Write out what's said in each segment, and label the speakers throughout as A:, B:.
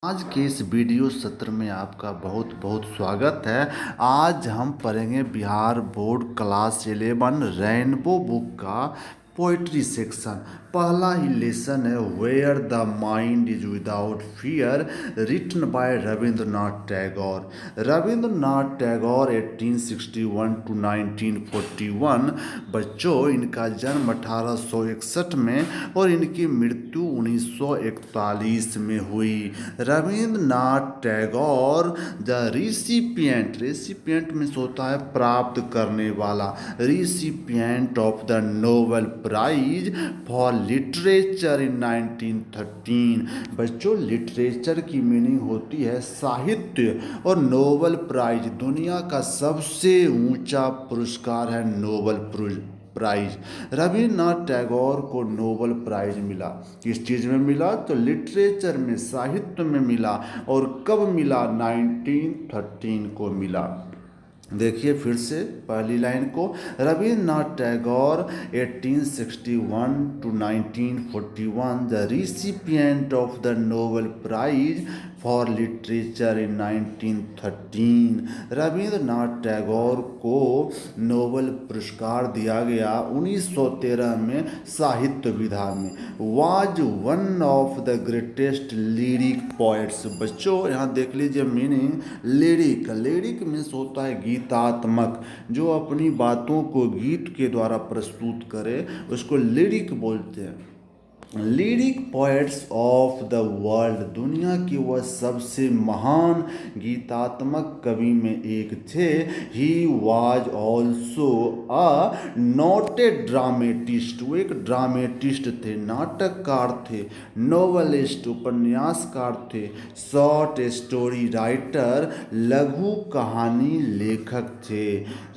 A: आज के इस वीडियो सत्र में आपका बहुत बहुत स्वागत है। आज हम पढ़ेंगे Bihar board class 11 rainbow book का पोइट्री सेक्शन। पहला ही लेसन है where the mind is without fear, written by Rabindranath Tagore. Rabindranath Tagore 1861 to 1941। बच्चों, इनका जन्म 1861 में और इनकी मृत्यु 1941 में हुई। Rabindranath Tagore the recipient means होता है प्राप्त करने वाला, recipient of the Nobel prize for literature in 1913। बच्चों, लिटरेचर की मीनिंग होती है साहित्य, और नोबेल प्राइज दुनिया का सबसे ऊंचा पुरस्कार है नोबेल प्राइज। रविन्द्रनाथ टैगोर को नोबेल प्राइज मिला, किस चीज़ में मिला? तो लिटरेचर में, साहित्य में मिला। और कब मिला? 1913 को मिला। देखिए फिर से पहली लाइन को, Rabindranath Tagore 1861 to 1941 the recipient of the Nobel prize for literature in 1913। Rabindranath Tagore को नोबेल पुरस्कार दिया गया 1913 में साहित्य विधा में। Was one of the greatest lyric poets. बच्चों यहाँ देख लीजिए मीनिंग, लिरिक। लिरिक मीन्स होता है गीतात्मक, जो अपनी बातों को गीत के द्वारा प्रस्तुत करे उसको लिरिक बोलते हैं। Lyric poets of the world, दुनिया की वह सबसे महान गीतात्मक कवि में एक थे। He was also a noted dramatist, वो एक ड्रामेटिस्ट थे, नाटककार थे, नोवेलिस्ट उपन्यासकार थे, शॉर्ट स्टोरी राइटर लघु कहानी लेखक थे।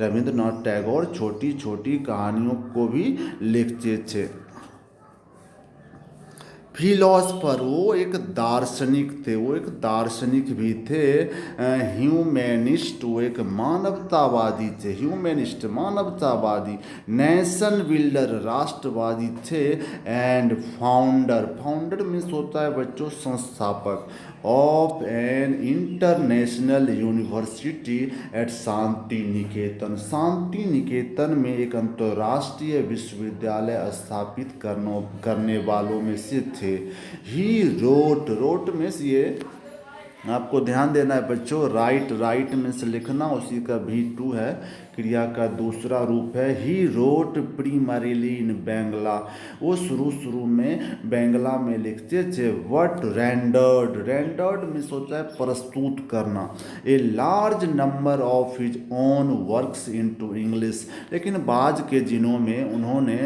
A: रविंद्रनाथ टैगोर छोटी छोटी कहानियों को भी लिखते थे। फिलोसफर, वो एक दार्शनिक थे, वो एक दार्शनिक भी थे। ह्यूमैनिस्ट, वो एक मानवतावादी थे, ह्यूमैनिस्ट मानवतावादी। नेशन बिल्डर, राष्ट्रवादी थे। एंड फाउंडर, फाउंडर मीन्स होता है बच्चों संस्थापक, of an international university at Shanti Niketan. Shanti Niketan में एक अंतर्राष्ट्रीय विश्वविद्यालय स्थापित करने वालों में से थे। ही रोट मीन्स, ये आपको ध्यान देना है बच्चों, राइट मीन्स लिखना, उसी का भी टू है, क्रिया का दूसरा रूप है। ही रोट प्रीमरीली इन बांग्ला, वो शुरू में बांग्ला में लिखते थे। वट रेंडर्ड मीन्स होता है प्रस्तुत करना। A large number of his own works into English, लेकिन बाद के दिनों में उन्होंने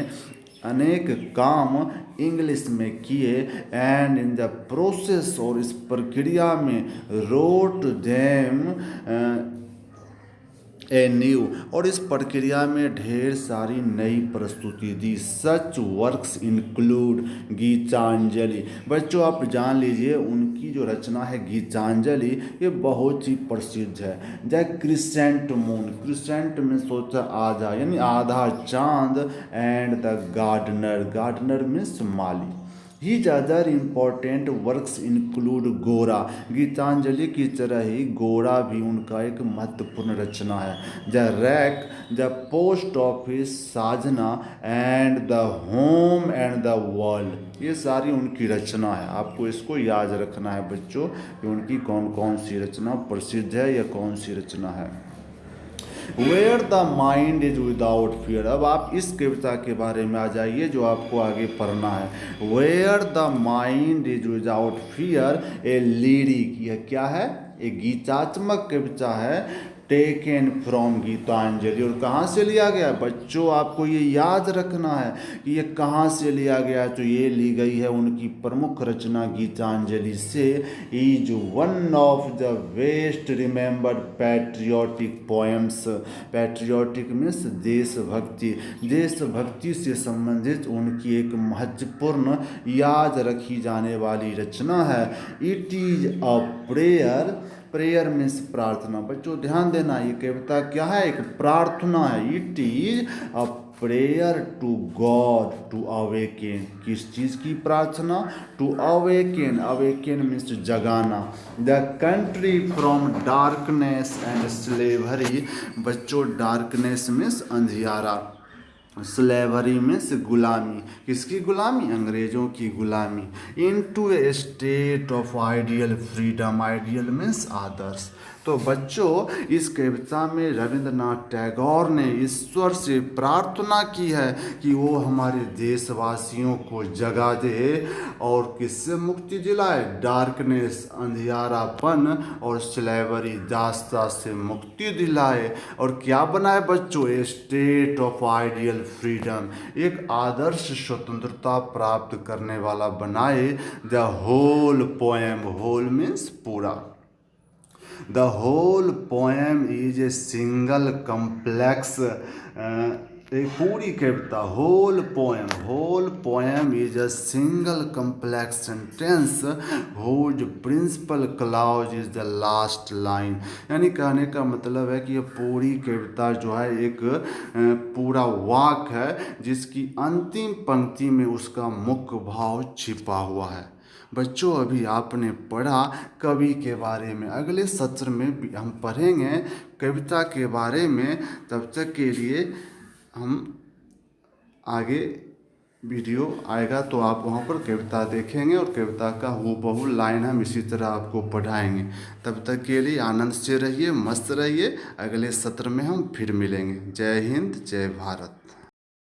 A: अनेक काम इंग्लिश में किए। एंड इन द प्रोसेस, और इस प्रक्रिया में रोट देम ए न्यू, और इस प्रक्रिया में ढेर सारी नई प्रस्तुति दी। सच वर्क्स इंक्लूड गीतांजलि। बच्चों आप जान लीजिए उनकी जो रचना है गीतांजलि, ये बहुत ही प्रसिद्ध है। द क्रिसेंट मून, क्रिसेंट में सोचा आधा, यानी आधा चांद। एंड द गार्डनर मीन्स माली। His other important works include गोरा, गीतांजलि की तरह ही गोरा भी उनका एक महत्वपूर्ण रचना है। The wreck, the post office, साजना, and the home and the world, ये सारी उनकी रचना है। आपको इसको याद रखना है बच्चों कि उनकी कौन कौन सी रचना प्रसिद्ध है या कौन सी रचना है। Where the mind is without fear. अब आप इस कविता के बारे में आ जाइए जो आपको आगे पढ़ना है। Where the mind is without fear a lyric, यह क्या है? एक गीतात्मक कविता है, टेकन फ्रॉम गीतांजलि। और कहाँ से लिया गया? बच्चों आपको ये याद रखना है कि ये कहाँ से लिया गया। तो ये ली गई है उनकी प्रमुख रचना गीतांजलि से। Is one of the best remembered patriotic poems. Patriotic means देशभक्ति, देशभक्ति से संबंधित उनकी एक महत्वपूर्ण याद रखी जाने वाली रचना है। It is a prayer, prayer means प्रार्थना। बच्चों ध्यान देना, ये कविता क्या है? एक प्रार्थना है। It is a prayer to God to awaken. किस चीज़ की प्रार्थना? To awaken. अवेकेन मीन्स जगाना। The country from darkness and slavery. बच्चों, डार्कनेस मीन्स अंधियारा, स्लेवरी मीन्स गुलामी। किसकी गुलामी? अंग्रेजों की गुलामी। Into a state of ideal freedom. Ideal means आदर्श। तो बच्चों, इस कविता में रविंद्रनाथ टैगोर ने ईश्वर से प्रार्थना की है कि वो हमारे देशवासियों को जगा दे और किससे मुक्ति दिलाए? डार्कनेस, अंधियारापन, और स्लेवरी, दासता से मुक्ति दिलाए। और क्या बनाए बच्चों? A state of ideal freedom. एक आदर्श स्वतंत्रता प्राप्त करने वाला बनाए। The whole poem. Whole means पूरा। The whole poem is a single complex एक पूरी कविता। whole poem is a single complex sentence whose principal clause is the last line। यानी कहने का मतलब है कि ये पूरी कविता जो है एक पूरा वाक है जिसकी अंतिम पंक्ति में उसका मुख्य भाव छिपा हुआ है। बच्चों, अभी आपने पढ़ा कवि के बारे में। अगले सत्र में भी हम पढ़ेंगे कविता के बारे में। तब तक के लिए हम आगे वीडियो आएगा तो आप वहाँ पर कविता देखेंगे और कविता का हूबहू लाइन हम इसी तरह आपको पढ़ाएंगे। तब तक के लिए आनंद से रहिए, मस्त रहिए। अगले सत्र में हम फिर मिलेंगे। जय हिंद, जय भारत।